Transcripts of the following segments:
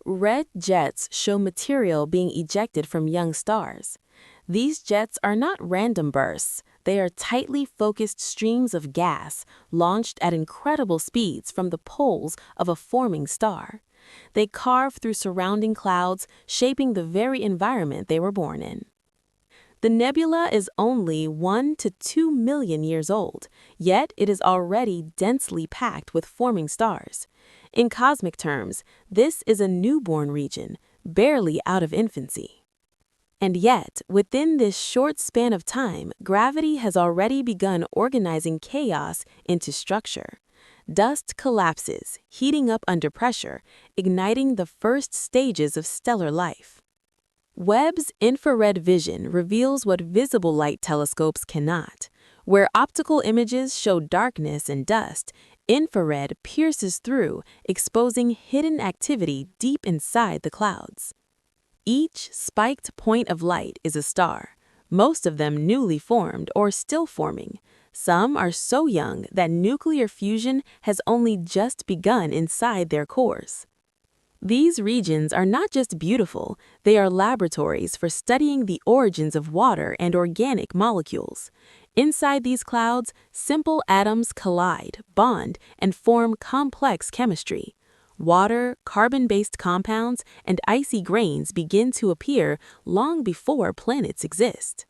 Red jets show material being ejected from young stars. These jets are not random bursts. They are tightly focused streams of gas launched at incredible speeds from the poles of a forming star. They carve through surrounding clouds, shaping the very environment they were born in. The nebula is only 1 to 2 million years old, yet it is already densely packed with forming stars. In cosmic terms, this is a newborn region, barely out of infancy. And yet, within this short span of time, gravity has already begun organizing chaos into structure. Dust collapses, heating up under pressure, igniting the first stages of stellar life. Webb's infrared vision reveals what visible light telescopes cannot. Where optical images show darkness and dust, infrared pierces through, exposing hidden activity deep inside the clouds. Each spiked point of light is a star, most of them newly formed or still forming. Some are so young that nuclear fusion has only just begun inside their cores. These regions are not just beautiful, they are laboratories for studying the origins of water and organic molecules. Inside these clouds, simple atoms collide, bond, and form complex chemistry. Water, carbon-based compounds, and icy grains begin to appear long before planets exist.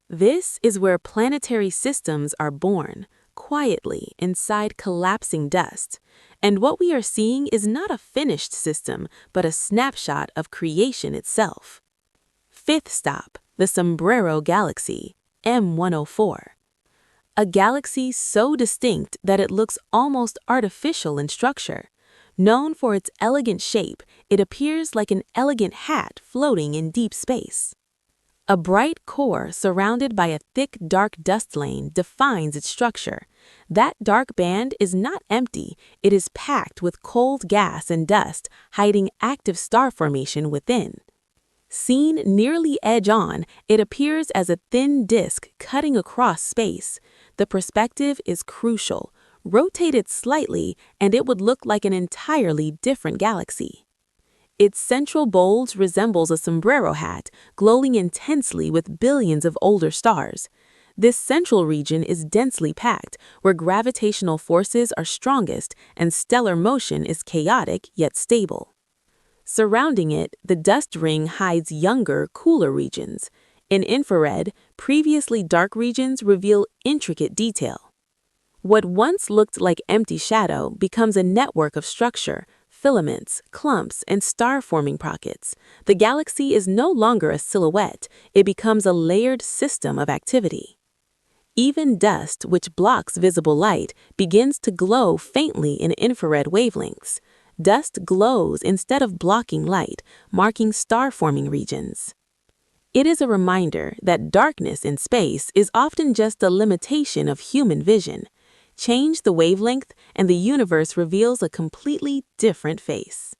This is where planetary systems are born, quietly inside collapsing dust. And what we are seeing is not a finished system, but a snapshot of creation itself. Fifth stop, the Sombrero Galaxy, M104. A galaxy so distinct that it looks almost artificial in structure. Known for its elegant shape, it appears like an elegant hat floating in deep space. A bright core surrounded by a thick, dark dust lane defines its structure. That dark band is not empty, it is packed with cold gas and dust, hiding active star formation within. Seen nearly edge-on, it appears as a thin disk cutting across space. The perspective is crucial. Rotate it slightly, and it would look like an entirely different galaxy. Its central bulge resembles a sombrero hat, glowing intensely with billions of older stars. This central region is densely packed, where gravitational forces are strongest and stellar motion is chaotic yet stable. Surrounding it, the dust ring hides younger, cooler regions. In infrared, previously dark regions reveal intricate detail. What once looked like empty shadow becomes a network of structure, filaments, clumps, and star-forming pockets. The galaxy is no longer a silhouette, it becomes a layered system of activity. Even dust, which blocks visible light, begins to glow faintly in infrared wavelengths. Dust glows instead of blocking light, marking star-forming regions. It is a reminder that darkness in space is often just a limitation of human vision. Change the wavelength, and the universe reveals a completely different face.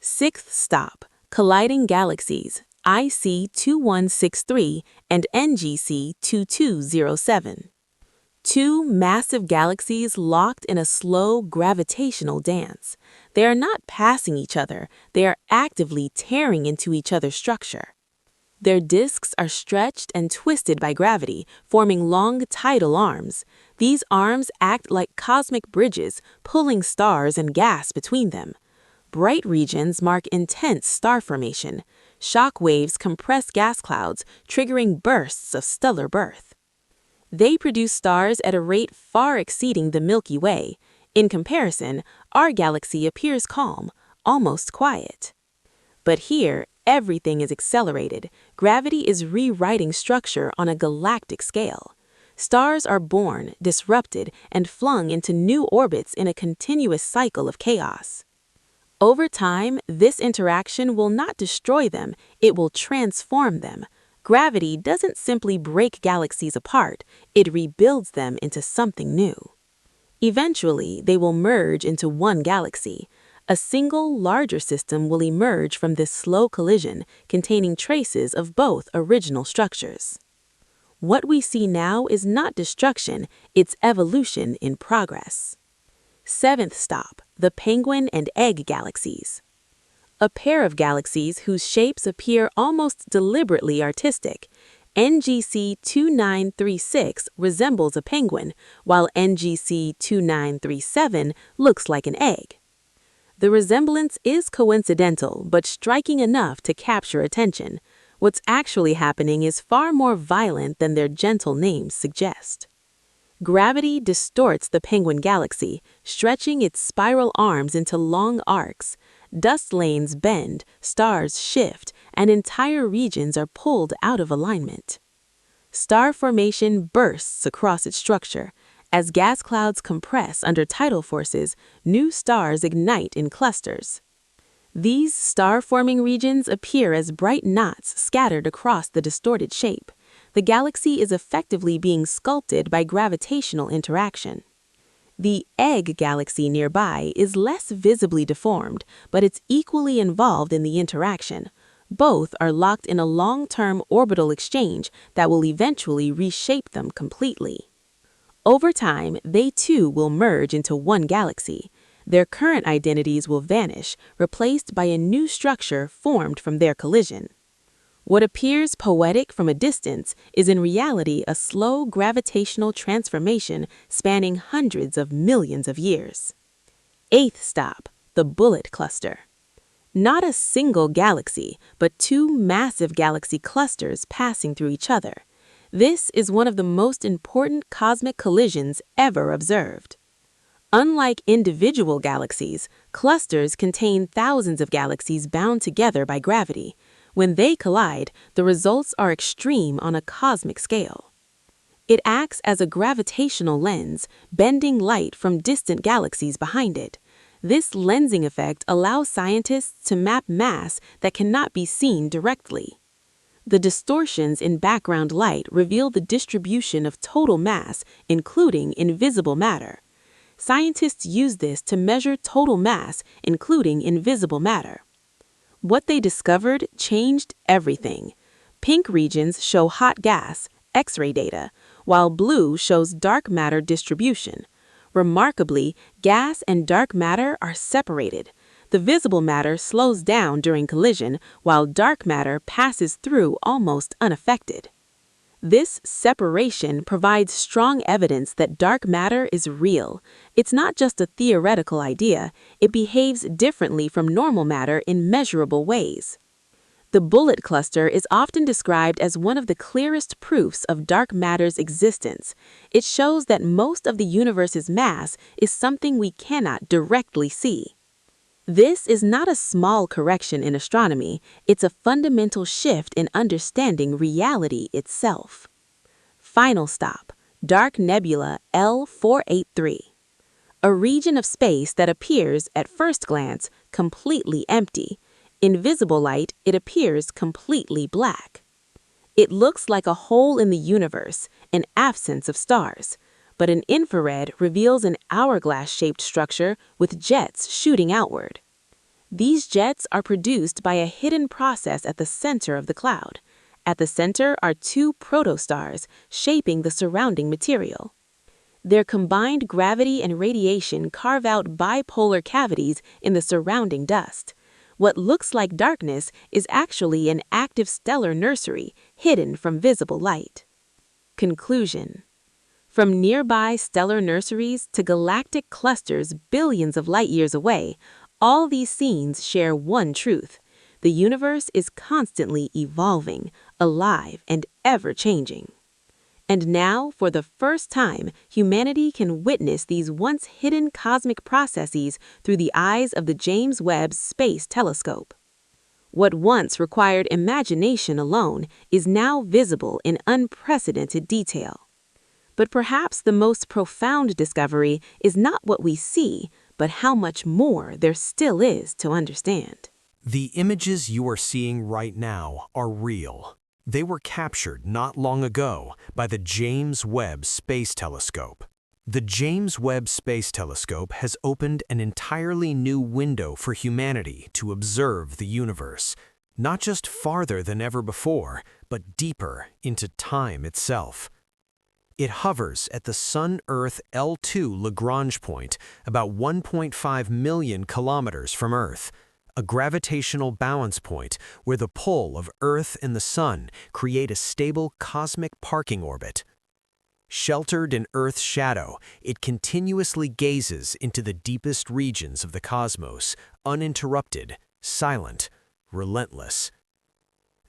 Sixth stop, colliding galaxies, IC 2163 and NGC 2207. Two massive galaxies locked in a slow gravitational dance. They are not passing each other, they are actively tearing into each other's structure. Their disks are stretched and twisted by gravity, forming long tidal arms. These arms act like cosmic bridges, pulling stars and gas between them. Bright regions mark intense star formation. Shock waves compress gas clouds, triggering bursts of stellar birth. They produce stars at a rate far exceeding the Milky Way. In comparison, our galaxy appears calm, almost quiet. But here, everything is accelerated. Gravity is rewriting structure on a galactic scale. Stars are born, disrupted, and flung into new orbits in a continuous cycle of chaos. Over time, this interaction will not destroy them, it will transform them. Gravity doesn't simply break galaxies apart, it rebuilds them into something new. Eventually, they will merge into one galaxy. A single, larger system will emerge from this slow collision, containing traces of both original structures. What we see now is not destruction, it's evolution in progress. Seventh stop, the Penguin and Egg galaxies. a pair of galaxies whose shapes appear almost deliberately artistic. NGC 2936 resembles a penguin, while NGC 2937 looks like an egg. The resemblance is coincidental, but striking enough to capture attention. What's actually happening is far more violent than their gentle names suggest. Gravity distorts the penguin galaxy, stretching its spiral arms into long arcs. Dust lanes bend, stars shift, and entire regions are pulled out of alignment. Star formation bursts across its structure. As gas clouds compress under tidal forces, new stars ignite in clusters. These star-forming regions appear as bright knots scattered across the distorted shape. The galaxy is effectively being sculpted by gravitational interaction. The egg galaxy nearby is less visibly deformed, but it's equally involved in the interaction. Both are locked in a long-term orbital exchange that will eventually reshape them completely. Over time, they too will merge into one galaxy. Their current identities will vanish, replaced by a new structure formed from their collision. What appears poetic from a distance is in reality a slow gravitational transformation spanning hundreds of millions of years. Eighth stop, the Bullet Cluster. Not a single galaxy, but two massive galaxy clusters passing through each other. This is one of the most important cosmic collisions ever observed. Unlike individual galaxies, clusters contain thousands of galaxies bound together by gravity. When they collide, the results are extreme on a cosmic scale. It acts as a gravitational lens, bending light from distant galaxies behind it. This lensing effect allows scientists to map mass that cannot be seen directly. The distortions in background light reveal the distribution of total mass, including invisible matter. Scientists use this to measure total mass, including invisible matter. What they discovered changed everything. Pink regions show hot gas, X-ray data, while blue shows dark matter distribution. Remarkably, gas and dark matter are separated. The visible matter slows down during collision, while dark matter passes through almost unaffected. This separation provides strong evidence that dark matter is real. It's not just a theoretical idea, it behaves differently from normal matter in measurable ways. The Bullet Cluster is often described as one of the clearest proofs of dark matter's existence. It shows that most of the universe's mass is something we cannot directly see. This is not a small correction in astronomy, it's a fundamental shift in understanding reality itself. Final stop, Dark Nebula L483. A region of space that appears, at first glance, completely empty. In visible light, it appears completely black. It looks like a hole in the universe, an absence of stars. But an infrared reveals an hourglass-shaped structure with jets shooting outward. These jets are produced by a hidden process at the center of the cloud. At the center are two protostars shaping the surrounding material. Their combined gravity and radiation carve out bipolar cavities in the surrounding dust. What looks like darkness is actually an active stellar nursery hidden from visible light. Conclusion. From nearby stellar nurseries to galactic clusters billions of light-years away, all these scenes share one truth. The universe is constantly evolving, alive, and ever-changing. And now, for the first time, humanity can witness these once-hidden cosmic processes through the eyes of the James Webb Space Telescope. What once required imagination alone is now visible in unprecedented detail. But perhaps the most profound discovery is not what we see, but how much more there still is to understand. The images you are seeing right now are real. They were captured not long ago by the James Webb Space Telescope. The James Webb Space Telescope has opened an entirely new window for humanity to observe the universe, not just farther than ever before, but deeper into time itself. It hovers at the Sun-Earth L2 Lagrange point, about 1.5 million kilometers from Earth, a gravitational balance point where the pull of Earth and the Sun create a stable cosmic parking orbit. Sheltered in Earth's shadow, it continuously gazes into the deepest regions of the cosmos, uninterrupted, silent, relentless.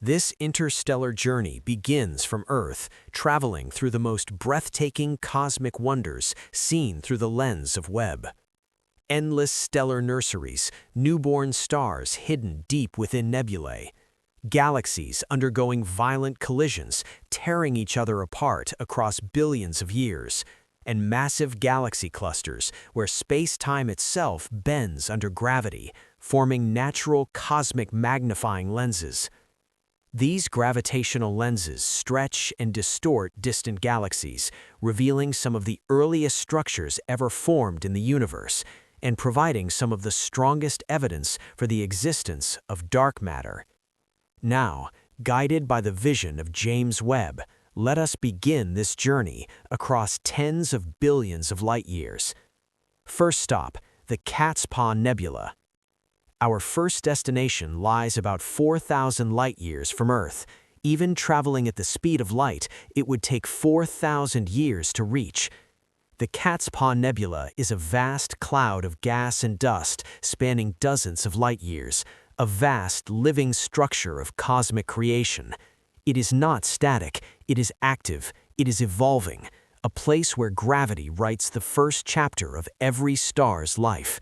This interstellar journey begins from Earth, traveling through the most breathtaking cosmic wonders seen through the lens of Webb. Endless stellar nurseries, newborn stars hidden deep within nebulae, galaxies undergoing violent collisions, tearing each other apart across billions of years, and massive galaxy clusters where space-time itself bends under gravity, forming natural cosmic magnifying lenses. These gravitational lenses stretch and distort distant galaxies, revealing some of the earliest structures ever formed in the universe, and providing some of the strongest evidence for the existence of dark matter. Now, guided by the vision of James Webb, let us begin this journey across tens of billions of light-years. First stop, the Cat's Paw Nebula. Our first destination lies about 4,000 light-years from Earth. Even traveling at the speed of light, it would take 4,000 years to reach. The Cat's Paw Nebula is a vast cloud of gas and dust spanning dozens of light-years, a vast living structure of cosmic creation. It is not static, it is active, it is evolving, a place where gravity writes the first chapter of every star's life.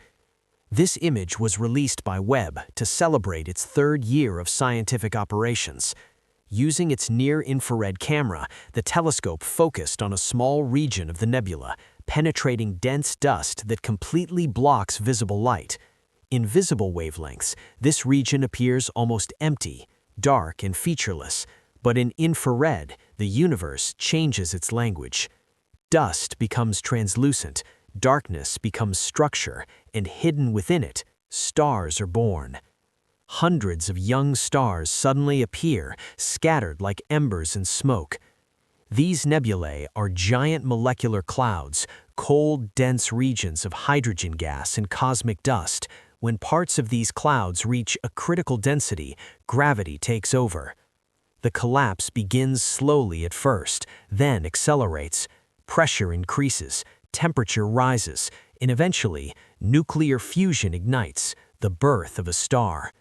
This image was released by Webb to celebrate its third year of scientific operations. Using its near-infrared camera, the telescope focused on a small region of the nebula, penetrating dense dust that completely blocks visible light. In visible wavelengths, this region appears almost empty, dark, and featureless, but in infrared, the universe changes its language. Dust becomes translucent, darkness becomes structure, and hidden within it, stars are born. Hundreds of young stars suddenly appear, scattered like embers in smoke. These nebulae are giant molecular clouds, cold, dense regions of hydrogen gas and cosmic dust. When parts of these clouds reach a critical density, gravity takes over. The collapse begins slowly at first, then accelerates. Pressure increases, temperature rises, and eventually, nuclear fusion ignites, the birth of a star.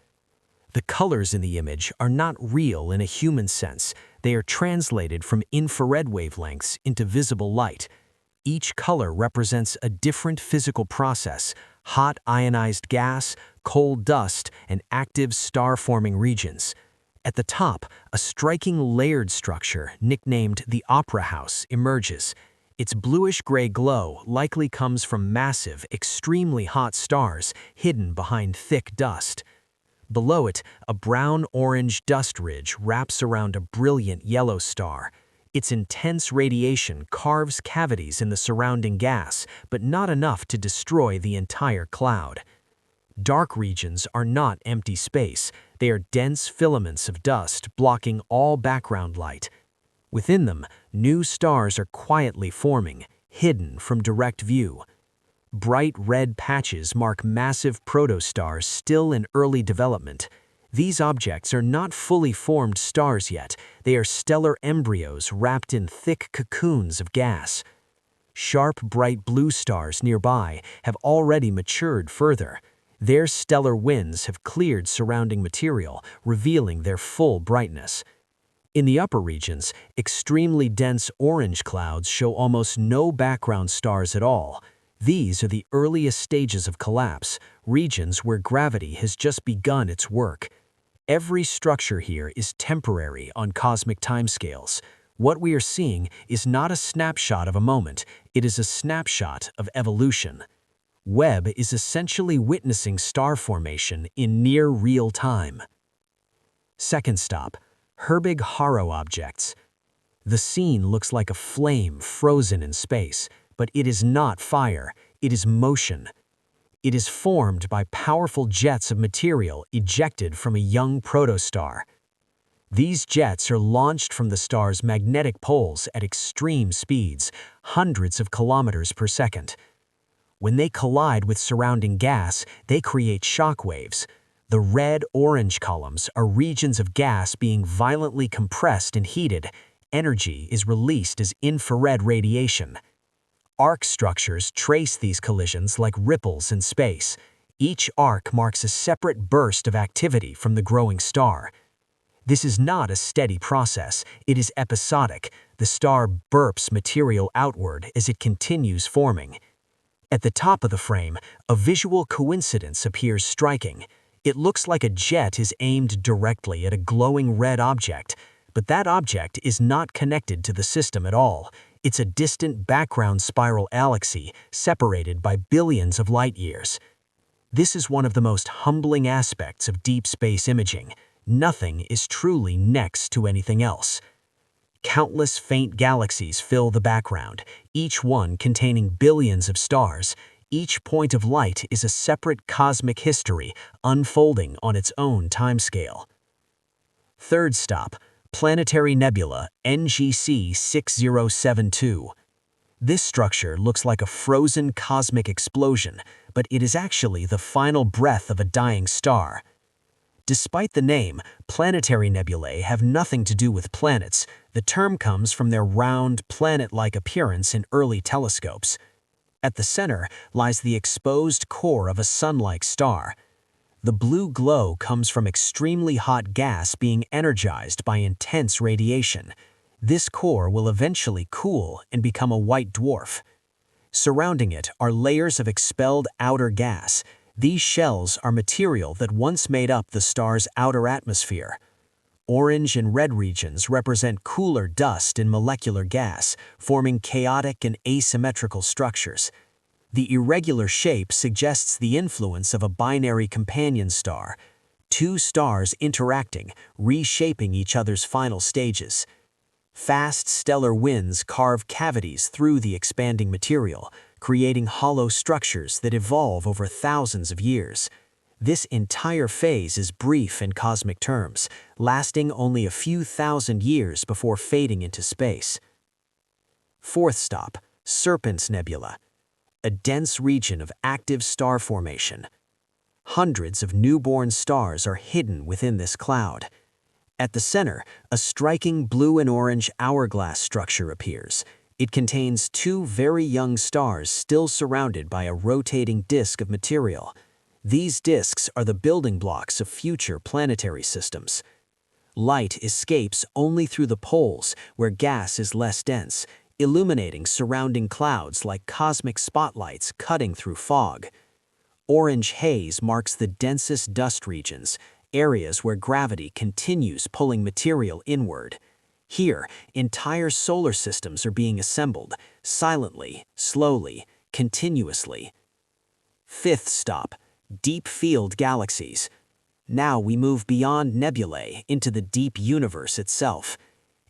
The colors in the image are not real in a human sense. They are translated from infrared wavelengths into visible light. Each color represents a different physical process: hot ionized gas, cold dust, and active star-forming regions. At the top, a striking layered structure, nicknamed the Opera House, emerges. Its bluish-gray glow likely comes from massive, extremely hot stars hidden behind thick dust. Below it, a brown-orange dust ridge wraps around a brilliant yellow star. Its intense radiation carves cavities in the surrounding gas, but not enough to destroy the entire cloud. Dark regions are not empty space. They are dense filaments of dust blocking all background light. Within them, new stars are quietly forming, hidden from direct view. Bright red patches mark massive protostars still in early development. These objects are not fully formed stars yet. They are stellar embryos wrapped in thick cocoons of gas. Sharp, bright blue stars nearby have already matured further. Their stellar winds have cleared surrounding material, revealing their full brightness. In the upper regions, extremely dense orange clouds show almost no background stars at all. These are the earliest stages of collapse, regions where gravity has just begun its work. Every structure here is temporary on cosmic timescales. What we are seeing is not a snapshot of a moment, it is a snapshot of evolution. Webb is essentially witnessing star formation in near real time. Second stop, Herbig Haro objects. The scene looks like a flame frozen in space, but it is not fire, it is motion. It is formed by powerful jets of material ejected from a young protostar. These jets are launched from the star's magnetic poles at extreme speeds, hundreds of kilometers per second. When they collide with surrounding gas, they create shock waves. The red-orange columns are regions of gas being violently compressed and heated. Energy is released as infrared radiation. Arc structures trace these collisions like ripples in space. Each arc marks a separate burst of activity from the growing star. This is not a steady process, it is episodic. The star burps material outward as it continues forming. At the top of the frame, a visual coincidence appears striking. It looks like a jet is aimed directly at a glowing red object, but that object is not connected to the system at all. It's a distant background spiral galaxy separated by billions of light years. This is one of the most humbling aspects of deep space imaging. Nothing is truly next to anything else. Countless faint galaxies fill the background, each one containing billions of stars. Each point of light is a separate cosmic history unfolding on its own timescale. Third stop, Planetary Nebula NGC 6072. This structure looks like a frozen cosmic explosion, but it is actually the final breath of a dying star. Despite the name, planetary nebulae have nothing to do with planets. The term comes from their round, planet-like appearance in early telescopes. At the center lies the exposed core of a sun-like star. The blue glow comes from extremely hot gas being energized by intense radiation. This core will eventually cool and become a white dwarf. Surrounding it are layers of expelled outer gas. These shells are material that once made up the star's outer atmosphere. Orange and red regions represent cooler dust and molecular gas, forming chaotic and asymmetrical structures. The irregular shape suggests the influence of a binary companion star, two stars interacting, reshaping each other's final stages. Fast stellar winds carve cavities through the expanding material, creating hollow structures that evolve over thousands of years. This entire phase is brief in cosmic terms, lasting only a few thousand years before fading into space. Fourth stop, Serpens Nebula, a dense region of active star formation. Hundreds of newborn stars are hidden within this cloud. At the center, a striking blue and orange hourglass structure appears. It contains two very young stars still surrounded by a rotating disk of material. These disks are the building blocks of future planetary systems. Light escapes only through the poles, where gas is less dense, illuminating surrounding clouds like cosmic spotlights cutting through fog. Orange haze marks the densest dust regions, areas where gravity continues pulling material inward. Here, entire solar systems are being assembled, silently, slowly, continuously. Fifth stop, deep field galaxies. Now we move beyond nebulae into the deep universe itself.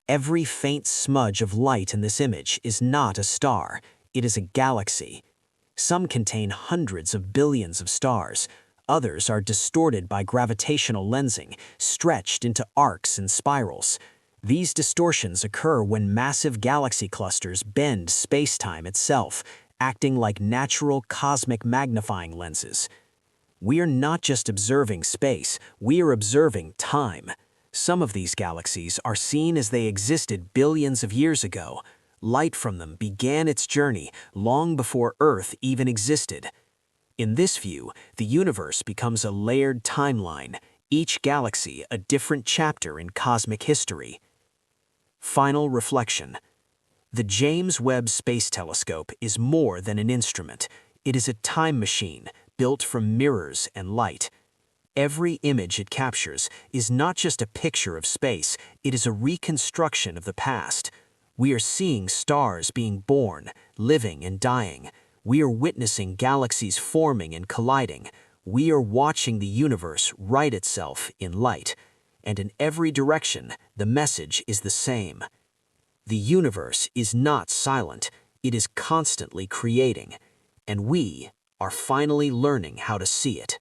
Every faint smudge of light in this image is not a star, it is a galaxy. Some contain hundreds of billions of stars. Others are distorted by gravitational lensing, stretched into arcs and spirals. These distortions occur when massive galaxy clusters bend space-time itself, acting like natural cosmic magnifying lenses. We are not just observing space, we are observing time. Some of these galaxies are seen as they existed billions of years ago. Light from them began its journey long before Earth even existed. In this view, the universe becomes a layered timeline, each galaxy a different chapter in cosmic history. Final reflection. The James Webb Space Telescope is more than an instrument. It is a time machine built from mirrors and light. Every image it captures is not just a picture of space, it is a reconstruction of the past. We are seeing stars being born, living and dying. We are witnessing galaxies forming and colliding. We are watching the universe write itself in light. And in every direction, the message is the same. The universe is not silent, it is constantly creating. And we are finally learning how to see it.